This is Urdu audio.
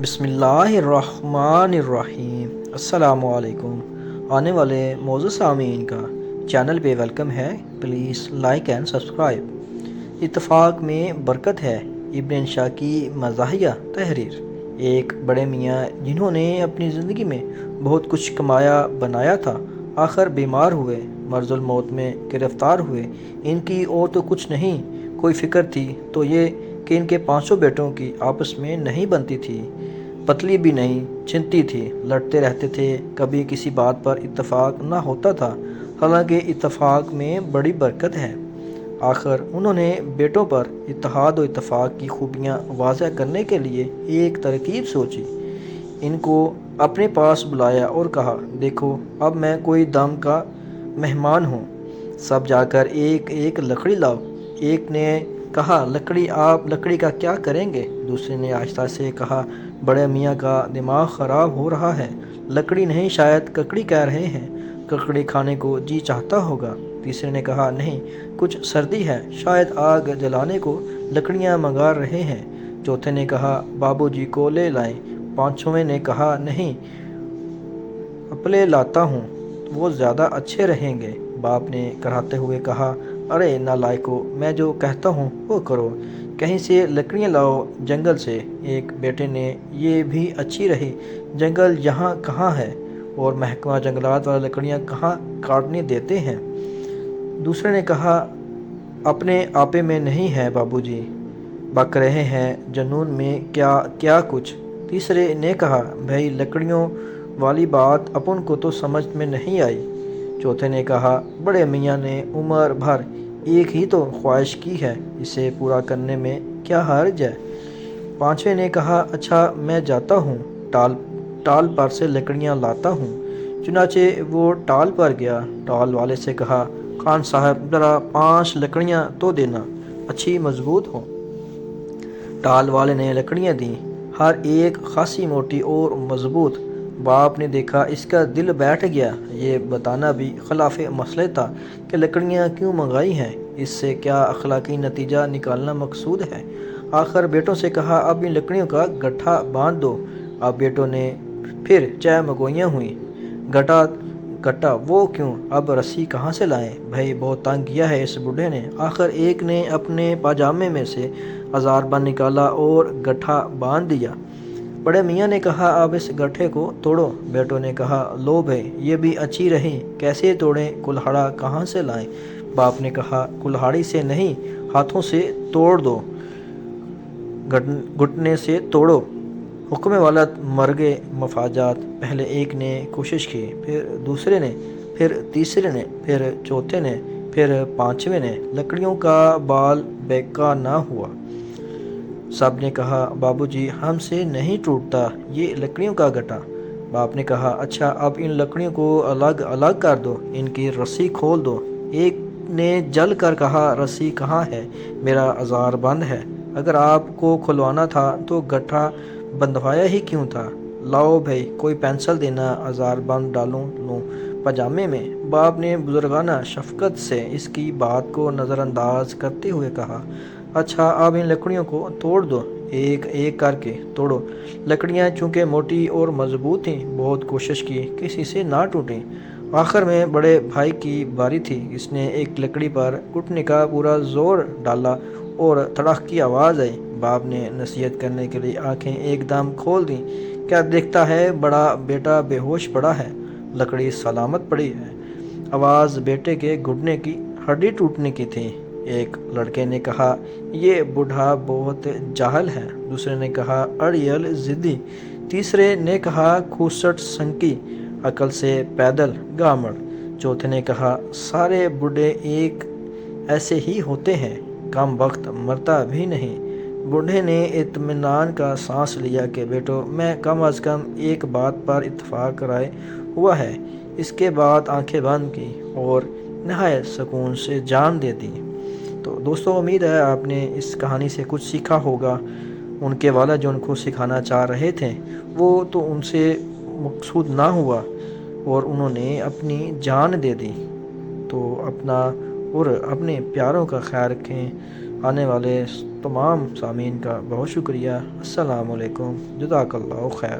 بسم اللہ الرحمن الرحیم۔ السلام علیکم۔ آنے والے موضوع سامعین کا چینل پہ ویلکم ہے، پلیز لائک اینڈ سبسکرائب۔ اتفاق میں برکت ہے، ابن انشا کی مزاحیہ تحریر۔ ایک بڑے میاں جنہوں نے اپنی زندگی میں بہت کچھ کمایا بنایا تھا، آخر بیمار ہوئے، مرض الموت میں گرفتار ہوئے۔ ان کی اور تو کچھ نہیں کوئی فکر تھی تو یہ کہ ان کے 500 بیٹوں کی آپس میں نہیں بنتی تھی، پتلی بھی نہیں چھنتی تھی، لڑتے رہتے تھے، کبھی کسی بات پر اتفاق نہ ہوتا تھا، حالانکہ اتفاق میں بڑی برکت ہے۔ آخر انہوں نے بیٹوں پر اتحاد و اتفاق کی خوبیاں واضح کرنے کے لیے ایک ترکیب سوچی۔ ان کو اپنے پاس بلایا اور کہا، دیکھو اب میں کوئی دم کا مہمان ہوں، سب جا کر ایک ایک لکڑی لاؤ۔ ایک نے کہا، لکڑی؟ آپ لکڑی کا کیا کریں گے؟ دوسرے نے آہستہ سے کہا، بڑے میاں کا دماغ خراب ہو رہا ہے، لکڑی نہیں شاید ککڑی کہہ رہے ہیں، ککڑی کھانے کو جی چاہتا ہوگا۔ تیسرے نے کہا، نہیں، کچھ سردی ہے، شاید آگ جلانے کو لکڑیاں منگا رہے ہیں۔ چوتھے نے کہا، بابو جی کو لے لائیں۔ پانچویں نے کہا، نہیں، اپلے لاتا ہوں، وہ زیادہ اچھے رہیں گے۔ باپ نے کراتے ہوئے کہا، ارے نالائکو، میں جو کہتا ہوں وہ کرو، کہیں سے لکڑیاں لاؤ جنگل سے۔ ایک بیٹے نے، یہ بھی اچھی رہی، جنگل یہاں کہاں ہے، اور محکمہ جنگلات والے لکڑیاں کہاں کاٹنے دیتے ہیں۔ دوسرے نے کہا، اپنے آپے میں نہیں ہے بابو جی، بک رہے ہیں جنون میں کیا کچھ۔ تیسرے نے کہا، بھئی لکڑیوں والی بات اپن کو تو سمجھ میں نہیں آئی۔ چوتھے نے کہا، بڑے میاں نے عمر بھر ایک ہی تو خواہش کی ہے، اسے پورا کرنے میں کیا حرج ہے۔ پانچویں نے کہا، اچھا میں جاتا ہوں، ٹال پر سے لکڑیاں لاتا ہوں۔ چنانچہ وہ ٹال پر گیا، ٹال والے سے کہا، خان صاحب ذرا 5 لکڑیاں تو دینا، اچھی مضبوط ہوں۔ ٹال والے نے لکڑیاں دیں، ہر ایک خاصی موٹی اور مضبوط۔ باپ نے دیکھا اس کا دل بیٹھ گیا، یہ بتانا بھی خلاف مسئلہ تھا کہ لکڑیاں کیوں منگائی ہیں، اس سے کیا اخلاقی نتیجہ نکالنا مقصود ہے۔ آخر بیٹوں سے کہا، اب ان لکڑیوں کا گٹھا باندھ دو۔ اب بیٹوں نے پھر چہمگوئیاں ہوئیں، گٹھا وہ کیوں، اب رسی کہاں سے لائیں، بھئی بہت تنگ کیا ہے اس بوڑھے نے۔ آخر ایک نے اپنے پاجامے میں سے ہزار بند نکالا اور گٹھا باندھ دیا۔ بڑے میاں نے کہا، اب اس گٹھے کو توڑو۔ بیٹوں نے کہا، لو بھئی یہ بھی اچھی رہی، کیسے توڑیں، کلہاڑا کہاں سے لائیں؟ باپ نے کہا، کلہاڑی سے نہیں، ہاتھوں سے توڑ دو، گھٹنے سے توڑو۔ حکم والد مرگے مفاجات۔ پہلے ایک نے کوشش کی، پھر دوسرے نے، پھر تیسرے نے، پھر چوتھے نے، پھر پانچویں نے، لکڑیوں کا بال بیکا نہ ہوا۔ سب نے کہا، بابو جی ہم سے نہیں ٹوٹتا یہ لکڑیوں کا گٹھا۔ باپ نے کہا، اچھا اب ان لکڑیوں کو الگ الگ کر دو، ان کی رسی کھول دو۔ ایک نے جل کر کہا، رسی کہاں ہے، میرا ہزار بند ہے، اگر آپ کو کھلوانا تھا تو گٹھا بندھوایا ہی کیوں تھا؟ لاؤ بھئی کوئی پینسل دینا، ہزار بند ڈالوں لوں پاجامے میں۔ باپ نے بزرگانہ شفقت سے اس کی بات کو نظر انداز کرتے ہوئے کہا، اچھا اب ان لکڑیوں کو توڑ دو، ایک ایک کر کے توڑو۔ لکڑیاں چونکہ موٹی اور مضبوط تھیں، بہت کوشش کی کسی سے نہ ٹوٹیں۔ آخر میں بڑے بھائی کی باری تھی، اس نے ایک لکڑی پر گھٹنے کا پورا زور ڈالا اور تڑاک کی آواز آئی۔ باپ نے نصیحت کرنے کے لیے آنکھیں ایک دم کھول دیں، کیا دیکھتا ہے، بڑا بیٹا بے ہوش پڑا ہے، لکڑی سلامت پڑی ہے۔ آواز بیٹے کے گھٹنے کی ہڈی ٹوٹنے کی تھی۔ ایک لڑکے نے کہا، یہ بوڑھا بہت جاہل ہے۔ دوسرے نے کہا، اڑیل ضدی۔ تیسرے نے کہا، کھوسٹ سنکی، عقل سے پیدل گامڑ۔ چوتھے نے کہا، سارے بوڑھے ایک ایسے ہی ہوتے ہیں، کم وقت مرتا بھی نہیں۔ بوڑھے نے اطمینان کا سانس لیا کہ بیٹو میں کم از کم ایک بات پر اتفاق رائے ہوا ہے۔ اس کے بعد آنکھیں بند کی اور نہایت سکون سے جان دے دی۔ تو دوستو، امید ہے آپ نے اس کہانی سے کچھ سیکھا ہوگا۔ ان کے والد جو ان کو سکھانا چاہ رہے تھے وہ تو ان سے مقصود نہ ہوا اور انہوں نے اپنی جان دے دی۔ تو اپنا اور اپنے پیاروں کا خیال رکھیں۔ آنے والے تمام سامعین کا بہت شکریہ۔ السلام علیکم، جزاک اللہ خیر۔